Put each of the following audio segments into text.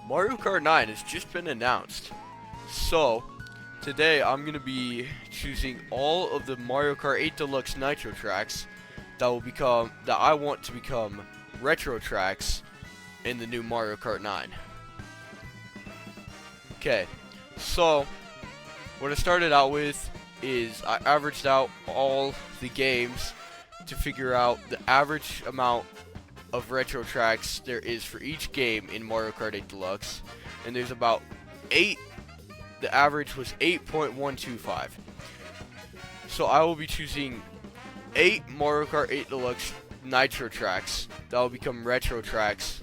Mario Kart 9 has just been announced. So, today I'm going to be choosing all of the Mario Kart 8 Deluxe Nitro tracks that I want to become retro tracks in the new Mario Kart 9. Okay, so what I started out with is I averaged out all the games to figure out the average amount of retro tracks there is for each game in Mario Kart 8 Deluxe, and there's about 8. The average was 8.125. So I will be choosing 8 Mario Kart 8 Deluxe Nitro tracks that will become retro tracks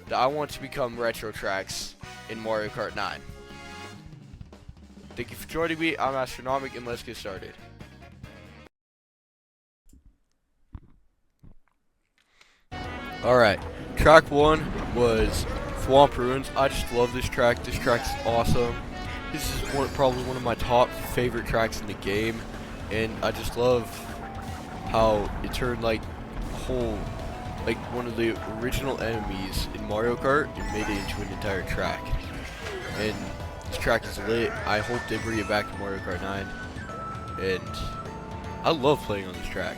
that I want to become retro tracks in Mario Kart 9. Thank you for joining me. I'm Astronomic, and let's get started. Alright, track 1 was Swamp Ruins. I just love this track. This track's awesome. This is probably one of my top favorite tracks in the game, and I just love how it turned like one of the original enemies in Mario Kart and made it into an entire track. And this track is lit. I hope they bring it back to Mario Kart 9, and I love playing on this track.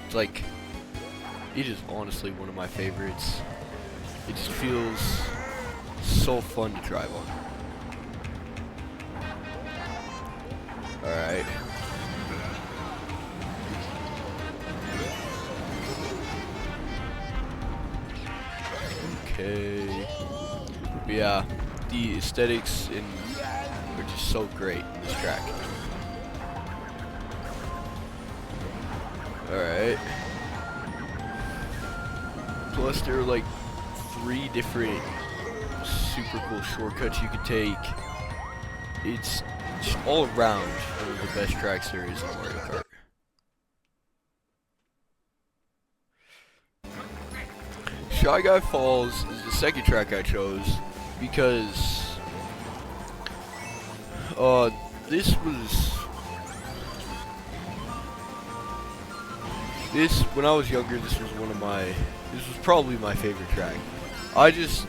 It's like, it is honestly one of my favorites. It just feels so fun to drive on. Alright. Okay. But yeah, the aesthetics are just so great in this track. Alright. Plus there are like 3 different super cool shortcuts you could take. It's just all around one of the best tracks there is in Mario Kart. Shy Guy Falls is the second track I chose because when I was younger, this was probably my favorite track. I just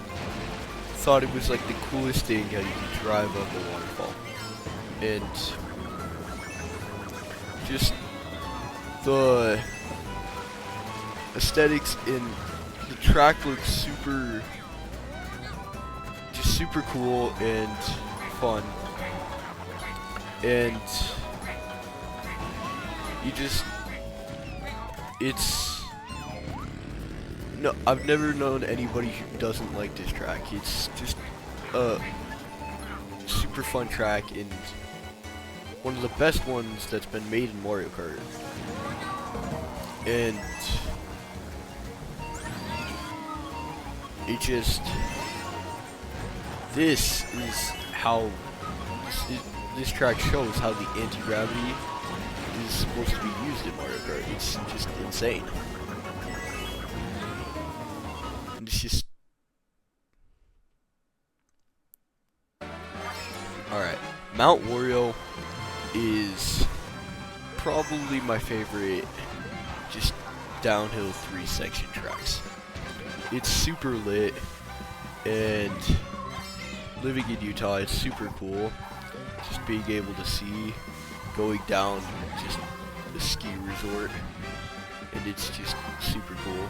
thought it was like the coolest thing how you could drive up a waterfall. And just the aesthetics in the track looks super cool and fun. And I've never known anybody who doesn't like this track. It's just a super fun track and one of the best ones that's been made in Mario Kart. And this track shows how the anti-gravity is supposed to be used in Mario Kart. It's just insane. And it's just... Alright, Mount Wario is probably my favorite just downhill 3-section tracks. It's super lit, and living in Utah, it's super cool. Just being able to see going down just the ski resort, and it's just super cool.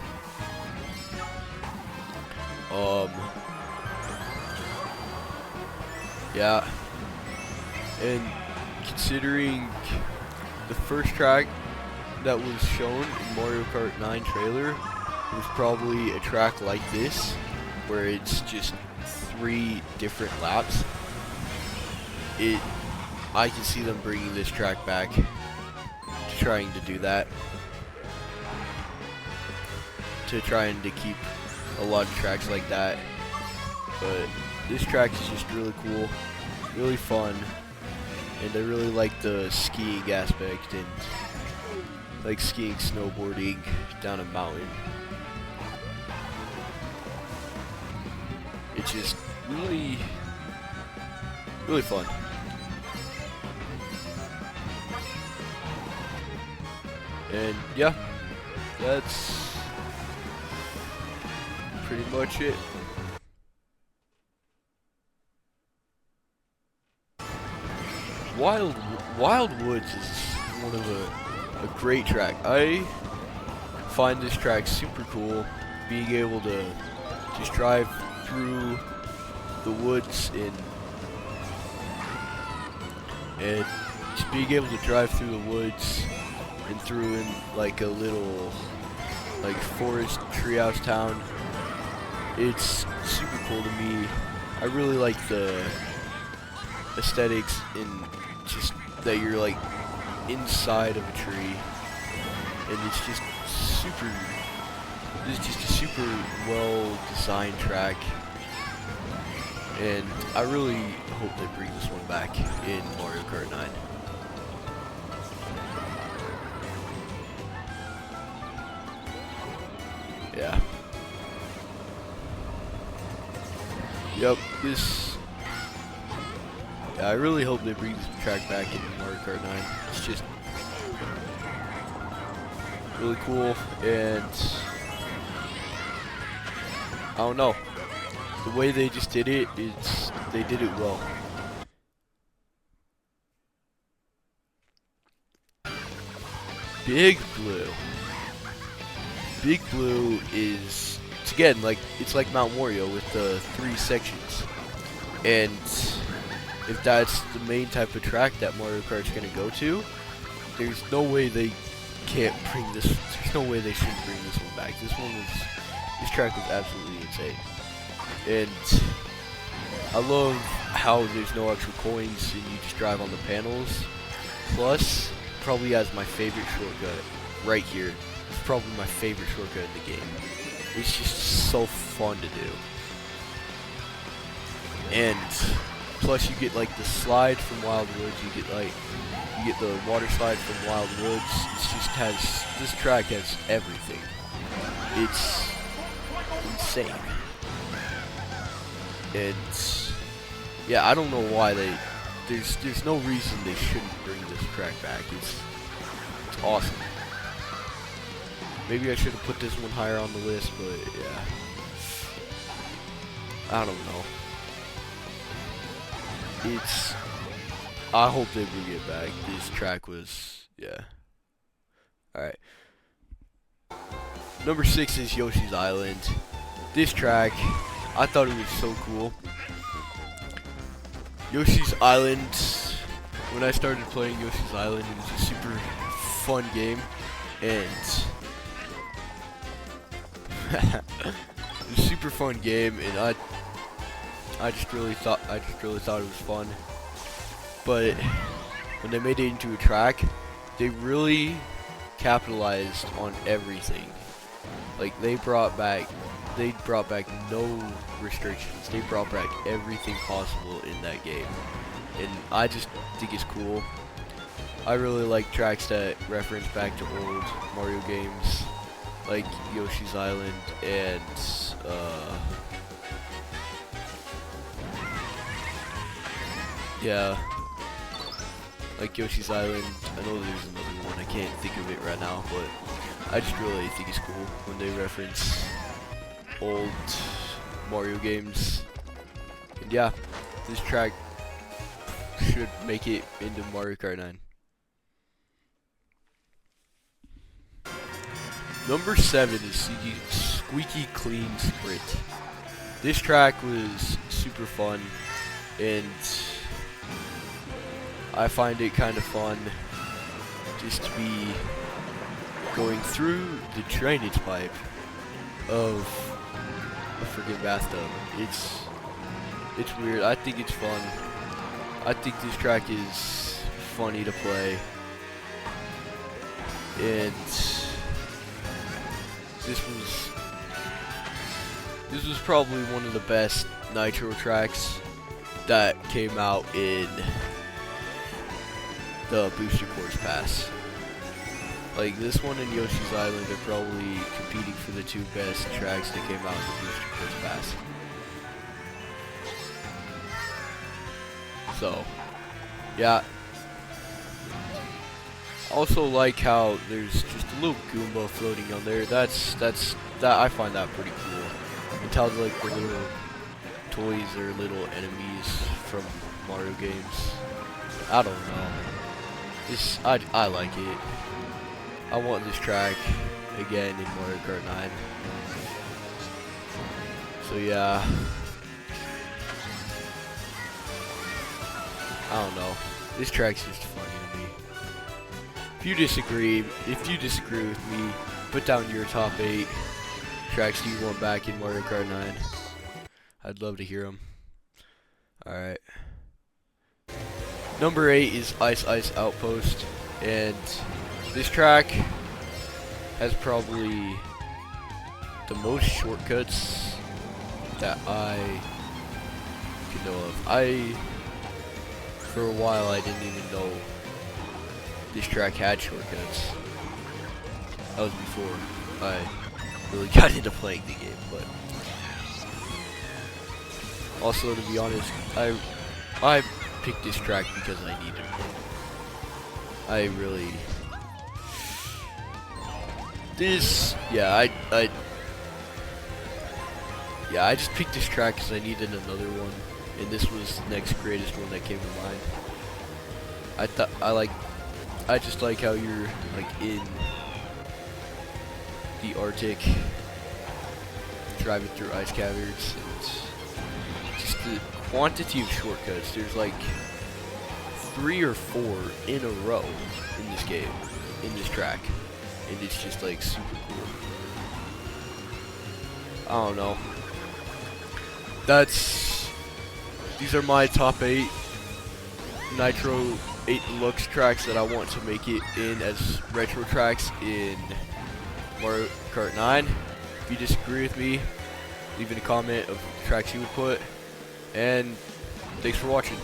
Yeah, and considering the first track that was shown in Mario Kart 9 trailer was probably a track like this, where it's just 3 different laps. I can see them bringing this track back, trying to do that, trying to keep a lot of tracks like that. But this track is just really cool, really fun, and I really like the skiing aspect and like skiing, snowboarding down a mountain. It's just really fun. And yeah, that's pretty much it. Wild Wild Woods is one of a great track. I find this track super cool. Being able to just drive through the woods and just being able to drive through the woods and through in like a little like forest treehouse town. It's super cool to me. I really like the aesthetics in just that you're like inside of a tree, and it's just super. It's just a super well designed track, and I really hope they bring this one back in Mario Kart 9. Yeah. Yep, yeah, I really hope they bring this track back in Mario Kart 9. It's just really cool, and I don't know. The way they just did it, they did it well. Big Blue. Big Blue is, it's again, like, it's like Mount Morio with the 3 sections. And if that's the main type of track that Mario Kart's gonna go to, there's no way they can't bring this, there's no way they shouldn't bring this one back. This track was absolutely insane. And I love how there's no extra coins and you just drive on the panels. Plus, probably has my favorite shortcut right here. It's probably my favorite shortcut in the game. It's just so fun to do. And plus you get like the slide from Wild Woods, you get the water slide from Wild Woods. It just has, this track has everything. It's insane. And yeah, I don't know why there's no reason they shouldn't bring this track back. It's awesome. Maybe I should have put this one higher on the list, but yeah. I don't know. I hope they bring it back. This track was, yeah. Alright. Number 6 is Yoshi's Island. This track, I thought it was so cool. Yoshi's Island, when I started playing Yoshi's Island, it was a super fun game, and it was a super fun game, and I just really thought it was fun. But when they made it into a track, they really capitalized on everything. Like they brought back no restrictions. They brought back everything possible in that game, and I just think it's cool. I really like tracks that reference back to old Mario games, like Yoshi's Island and yeah, like Yoshi's Island. I know there's another one, I can't think of it right now, but I just really think it's cool when they reference old Mario games. And yeah, this track should make it into Mario Kart 9. Number 7 is Squeaky Clean Sprint. This track was super fun, and I find it kind of fun just to be going through the drainage pipe of a freaking bathtub. It's weird. I think it's fun. I think this track is funny to play, and this was probably one of the best Nitro tracks that came out in the Booster Course Pass. Like this one and Yoshi's Island are probably competing for the 2 best tracks that came out in the Booster Course Pass. So, yeah. Also like how there's just a little Goomba floating on there. That I find that pretty cool. It tells like the little toys or little enemies from Mario games. I don't know. I like it. I want this track again in Mario Kart 9. So yeah. I don't know. This track's just funny to me. If you disagree with me, put down your top 8 tracks you want back in Mario Kart 9. I'd love to hear them. Alright. Number 8 is Ice Ice Outpost, and this track has probably the most shortcuts that I can know of. For a while, I didn't even know this track had shortcuts. That was before I really got into playing the game, but also, to be honest, I picked this track because I needed it. I just picked this track because I needed another one, and this was the next greatest one that came to mind. I just like how you're like in the Arctic, driving through ice caverns, and just the quantity of shortcuts. There's like 3 or 4 in a row in this game, in this track, and it's just like super cool. I don't know. These are my top 8 Nitro 8 Deluxe tracks that I want to make it in as retro tracks in Mario Kart 9. If you disagree with me, leave in a comment of the tracks you would put. And thanks for watching.